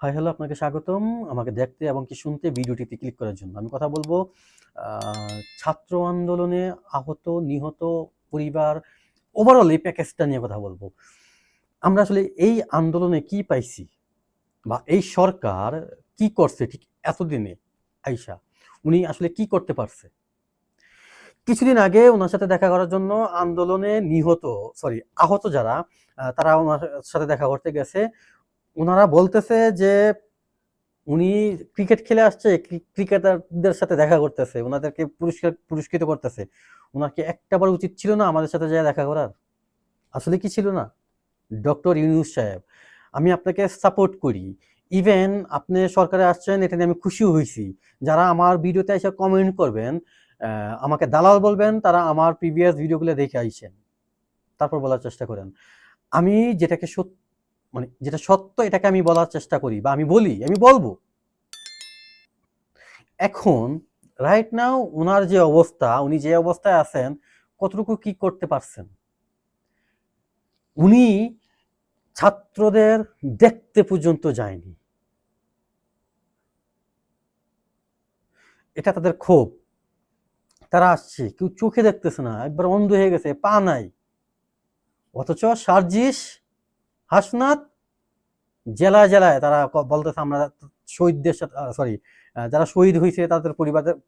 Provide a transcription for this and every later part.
Hi hello, আপনাকে স্বাগতম আমাকে দেখতে এবং কি শুনতে ভিডিওটিতে ক্লিক করার জন্য। আমি কথা বলবো ছাত্র আন্দোলনে আহত, নিহত পরিবার ওভারঅল এই প্যাকেজটা নিয়ে কথা বলবো। আমরা আসলে এই আন্দোলনে কি পাইছি বা এই সরকার কি করছে ঠিক এতদিনে আইসা উনি আসলে কি করতে পারছে? কিছুদিন আগে ওনার সাথে দেখা করার জন্য আন্দোলনে আহত যারা তারা ওনার সাথে দেখা করতে গেছে। ওনারা বলতেছে যে উনি ক্রিকেট খেলে আসছে, ক্রিকেটারদের সাথে দেখা করতেছে, ওনাদেরকে পুরস্কৃত করতেছে। ওনার কি একটাবার উচিত ছিল না আমাদের সাথে যায় দেখা করার? আসলে কি ছিল না? ডক্টর ইউনূস সাহেব, আমি আপনাকে সাপোর্ট করি। ইভেন আপনি সরকারে আসছেন, এটা নিয়ে আমি খুশিও হইছি। যারা আমার ভিডিওতে এসে কমেন্ট করবেন, আমাকে দালাল বলবেন, তারা আমার প্রিভিয়াস ভিডিওগুলো দেখে আইসেন। তারপর বলার চেষ্টা করেন। আমি যেটাকে যেটা সত্য এটাকে আমি বলার চেষ্টা করি বা আমি বলবো। এখন রাইট নাও ওনার যে অবস্থা, উনি যে অবস্থায় আছেন, কতটুকু কি করতে পারছেন? উনি ছাত্রদের দেখতে পর্যন্ত যায়নি। এটা তাদের ক্ষোভ। তারা আসছে, কেউ চোখে দেখতেছে না, একবার অন্ধ হয়ে গেছে, পা নাই। অথচ সার্জিস, হাসনাত জেলায় জেলায় তারা বলতেছে আমরা শহীদদের সাথে যারা শহীদ হয়েছে তাদের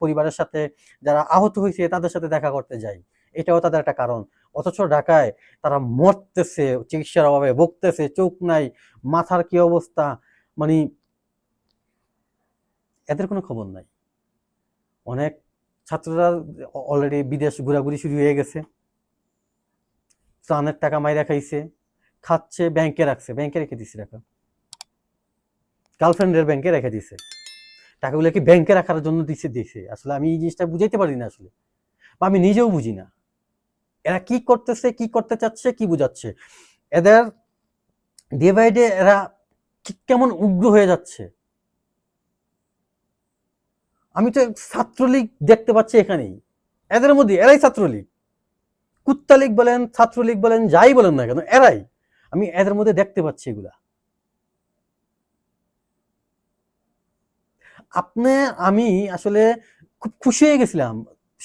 পরিবারের সাথে, যারা আহত হয়েছে তাদের সাথে দেখা করতে যাই। এটাও তাদের একটা কারণ। অথচ ঢাকায় তারা মরতেছে, চিকিৎসার অভাবে ভুগতেছে, চোখ নাই, মাথার কি অবস্থা, মানে এদের কোনো খবর নাই। অনেক ছাত্ররা অলরেডি বিদেশ ঘোরাঘুরি শুরু হয়ে গেছে, ত্রাণের টাকা মাইরা খাইছে, খাচ্ছে, ব্যাংকে রাখছে, ব্যাংকে রেখে দিছে টাকা, গার্লফ্রেন্ডের ব্যাংকে রেখে দিছে টাকাগুলো। কি ব্যাংকে রাখার জন্য দিছে? আসলে আমি এই জিনিসটা বুঝাইতে পারি না আসলে, বা আমি নিজেও বুঝি না এরা কি করতেছে, কি করতে চাচ্ছে, কি বুঝাচ্ছে। এদের ডে বাই ডে এরা কেমন উগ্র হয়ে যাচ্ছে। আমি তো ছাত্রলীগ দেখতে পাচ্ছি এখানেই, এদের মধ্যে এরাই ছাত্রলীগ, কুত্তা লীগ বলেন, ছাত্রলীগ বলেন, যাই বলেন না কেন, এরাই। আমি এদের মধ্যে দেখতে পাচ্ছি এগুলা। আমি আসলে খুব খুশি হয়ে গেছিলাম,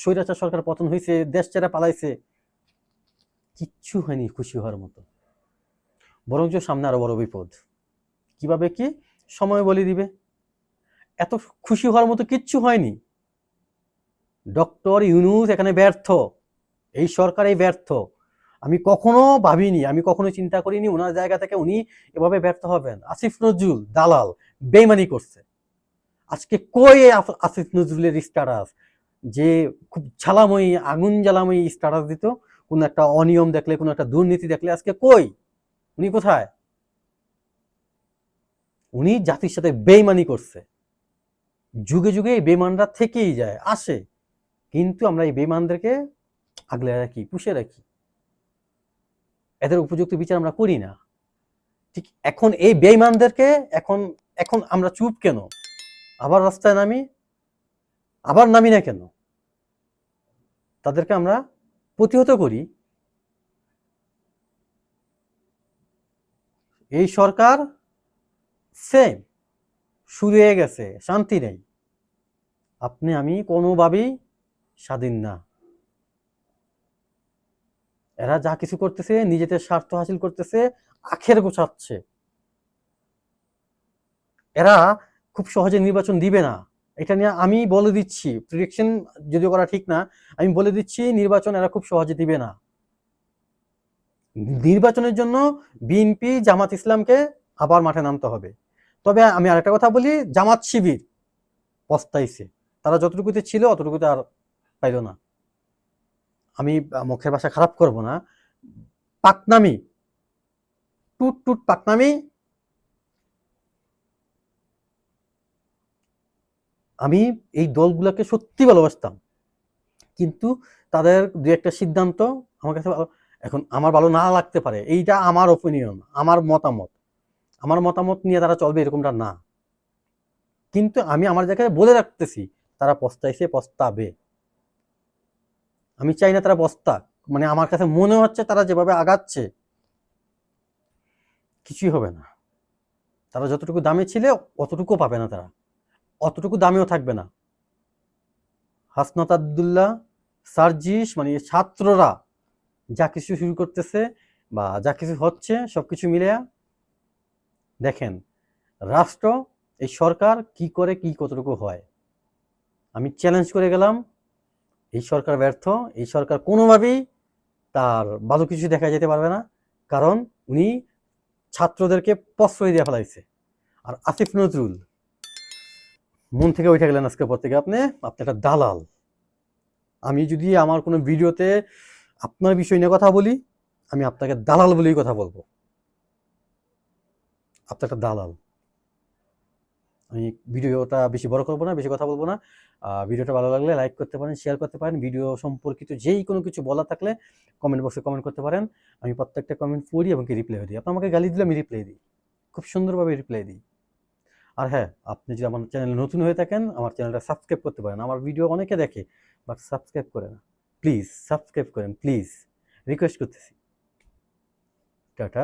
স্বৈরাচার সরকার পতন হয়েছে, দেশ ছেড়ে পালাইছে। কিচ্ছু হয়নি খুশি হওয়ার মতো, বরঞ্চ সামনে আরো বড় বিপদ। কিভাবে কি? সময় বলে দিবে। এত খুশি হওয়ার মতো কিচ্ছু হয়নি। ডক্টর ইউনূস এখানে ব্যর্থ, এই সরকারই ব্যর্থ। আমি কখনো ভাবিনি, আমি কখনো চিন্তা করিনি ওনার জায়গা থেকে উনি এভাবে ব্যর্থ হবেন। আসিফ নজরুল দালাল, বেইমানি করছে। আজকে কই আসিফ নজরুলের স্ট্যাটাস, যে খুব ঝালাময়ী, আগুন জ্বালাময়ী স্ট্যাটাস দিত কোন একটা অনিয়ম দেখলে, কোন একটা দুর্নীতি দেখলে? আজকে কই? উনি কোথায়? উনি জাতির সাথে বেইমানি করছে। যুগে যুগে এই বেইমানরা থেকেই যায়, আসে, কিন্তু আমরা এই বেইমানদেরকে আগলে রাখি, পুষে রাখি, এদের উপযুক্ত বিচার আমরা করি না। ঠিক এখন এই বেইমানদেরকে এখন এখন আমরা চুপ কেন? আবার রাস্তায় নামি, আবার নামি না কেন? তাদেরকে আমরা প্রতিহত করি। এই সরকার সেম শুরু হয়ে গেছে, শান্তি নেই। আপনি আমি কোনোভাবেই স্বাধীন না। এরা যা কিছু করতেছে নিজেদের স্বার্থ হাসিল করতেছে, আখের গোছাচ্ছে। এরা খুব সহজে নির্বাচন দিবে না, এটা নিয়ে আমি বলে দিচ্ছি। প্রেডিকশন যদিও করা ঠিক না, আমি বলে দিচ্ছি নির্বাচন এরা খুব সহজে দিবে না। নির্বাচনের জন্য বিএনপি, জামাত ইসলামকে আবার মাঠে নামতে হবে। তবে আমি আরেকটা কথা বলি, জামাত শিবির পস্তাইছে, তারা যতটুকুতে ছিল অতটুকুতে আর পাইল না। আমি মুখের ভাষা খারাপ করব না, পাকনামি, টুট টুট পাকনামি। আমি এই দলগুলোকে সত্যি ভালোবাসতাম, কিন্তু তাদের দু একটা সিদ্ধান্ত আমার কাছে এখন আমার ভালো না লাগতে পারে। এইটা আমার ওপিনিয়ন, আমার মতামত। আমার মতামত নিয়ে তারা চলবে এরকমটা না, কিন্তু আমি আমার জায়গায় বলে রাখতেছি, তারা পস্তাইছে, পস্তাবে। আমি চাই না তারা পস্তাক। মানে আমার কাছে মনে হচ্ছে তারা যেভাবে আগাচ্ছে কিছুই হবে না। তারা যতটুকু দামে ছিল অতটুকু পাবে না, তারা অতটুকু দামেও থাকবে না। হাসনাত আব্দুল্লাহ, সার্জিস, মানে ছাত্ররা যা কিছু শুরু করতেছে বা যা কিছু হচ্ছে সবকিছু মিলে দেখেন রাষ্ট্র, এই সরকার কি করে, কি কতটুকু হয়। আমি চ্যালেঞ্জ করে গেলাম, এই সরকার ব্যর্থ, এই সরকার কোনোভাবেই তার ভালো কিছু দেখা যেতে পারবে না, কারণ উনি ছাত্রদেরকে প্রশ্রয় দিয়ে ফেলাইছে। আর আসিফ নজরুল মন থেকে উঠে গেলেন আজকের পর থেকে, আপনি একটা দালাল। আমি যদি আমার কোনো ভিডিওতে আপনার বিষয় নিয়ে কথা বলি, আমি আপনাকে দালাল বলেই কথা বলবো। আপনি একটা দালাল। আমি ভিডিওটা বেশি বড় করবো না, বেশি কথা বলবো না। ভিডিওটা ভালো লাগলে লাইক করতে পারেন, শেয়ার করতে পারেন। ভিডিও সম্পর্কিত যেই কোনো কিছু বলা থাকলে কমেন্ট বক্সে কমেন্ট করতে পারেন। আমি প্রত্যেকটা কমেন্ট পড়ি এবং কি রিপ্লাই দিই। আপনি আমাকে গালি দিলে আমি রিপ্লাই দিই, খুব সুন্দরভাবে রিপ্লাই দিই। আর হ্যাঁ, আপনি যদি আমার চ্যানেলে নতুন হয়ে থাকেন, আমার চ্যানেলটা সাবস্ক্রাইব করতে পারেন। আমার ভিডিও অনেকে দেখে বাট সাবস্ক্রাইব করে না। প্লিজ সাবস্ক্রাইব করেন, প্লিজ রিকোয়েস্ট করতেছি। টাটা।